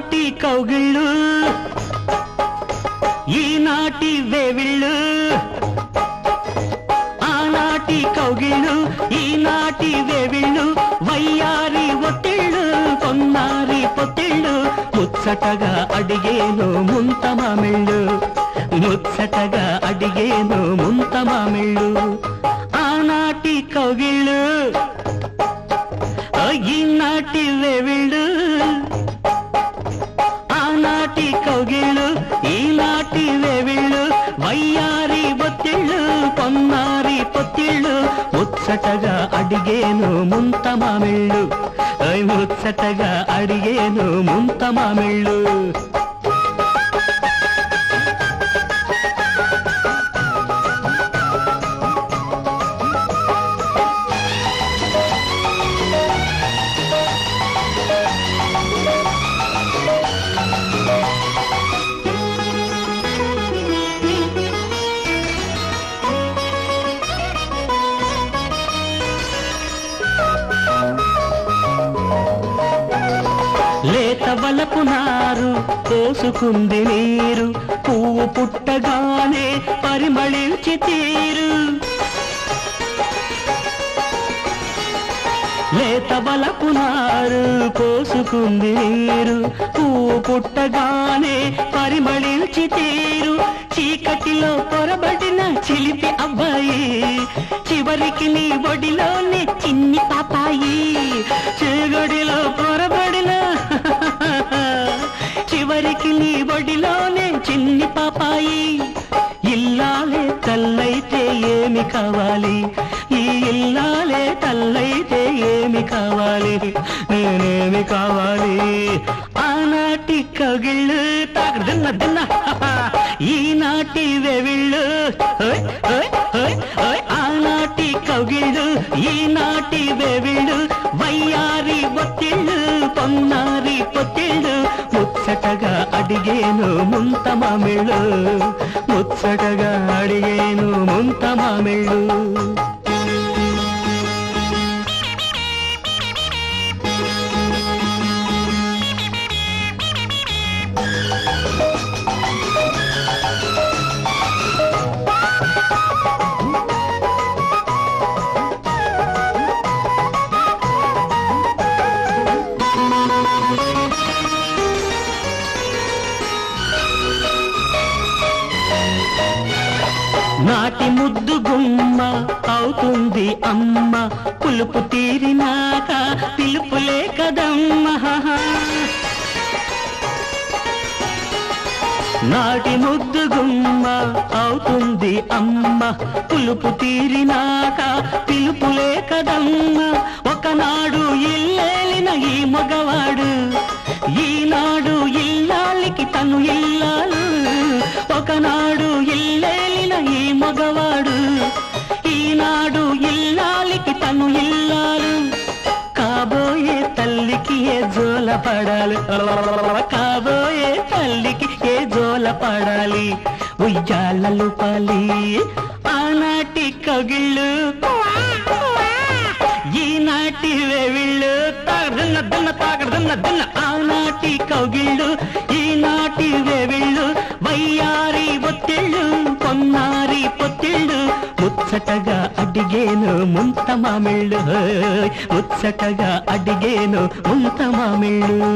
ఆనాటి కౌగిళ్ళు ఈనాటి వేవిళ్ళు ఆనాటి కౌగిళ్ళు ఈనాటి వేవిళ్ళు వయ్యారి ఒత్తిళ్ళు కొన్నారి పొత్తిళ్ళు ముచ్చటగా అడిగేను ముంత మామిళ్ళు ముచ్చటగా అడిగేను ముంత మామిళ్ళు ఆనాటి కౌగిళ్ళు ఈనాటి వేవిళ్ళు ఆనాటి కౌగిళ్ళు ఈనాటి వేవిళ్ళు వయ్యారి ఒత్తిళ్ళు కొన్నారి పొత్తిళ్ళు ముచ్చటగా అడిగేను ముంత మామిళ్ళు ముచ్చటగా అడిగేను ముంత మామిళ్ళు లేత వలపు నారు కోసుకుంది నీరు పువ్వు పుట్టగానే పరిమళించి తీరు లేత వలపు నారు కోసుకుంది నీరు పువ్వు పుట్టగానే పరిమళించి తీరు చీకటిలో పొరబడిన చిలిపి అబ్బాయి చివరికి నీ ఒడిలోనే చిన్ని పాపాయి చీకటిలో పొరబడిన చివరికి నీ ఒడిలోనే చిన్ని పాపాయి ఇల్లాలే తల్లైతే ఏమి కావాలి ఈ ఇల్లాలే తల్లైతే ఏమి కావాలి నేనేమి కావాలి ఆనాటి కౌగిళ్ళు తాకడున్న దిన్న ఈనాటి వేవిళ్ళు ఆనాటి కౌగిళ్ళు ఈనాటి వేవిళ్ళు వయ్యారి ఒత్తిళ్ళు పొన్నారి పొత్తిళ్ళు ముచ్చటగా అడిగేను ముంత మామిళ్ళు ముచ్చటగా అడిగేను ముంత మామిళ్ళు నాటి ముద్దు గుమ్మ అవుతుంది అమ్మ పులుపు తీరినాక పిలుపులే కదమ్మ నాటి ముద్దు గుమ్మ అవుతుంది అమ్మ పులుపు తీరినాక పిలుపులే కదమ్మ ఒకనాడు ఇల్లేలిన ఈ మగవాడు ఈనాడు ఇల్లాలికి తను ఇల్లాలు ఒకనాడు ఇల్లేలిన ఈ మగవాడు ఈనాడు ఇల్లాలికి తను ఇల్లాలు కాబోయే తల్లికి ఏ జోల పడాలి కాబోయే తల్లికి ఏ జోల పడాలి ఉయ్యాలలు పాలి ఆనాటి కౌగిళ్ళు ఈనాటి వేవిళ్ళు తాగడున్న దిన్న తాగడున్న దిన్న ఆనాటి కౌగిళ్ళు ఈనాటి వేవిళ్ళు వయ్యారి ఒత్తిళ్ళు కొన్నారి పొత్తిళ్ళు ముచ్చటగా అడిగేను ముంత మామిళ్ళు ముచ్చటగా అడిగేను ముంత మామిళ్ళు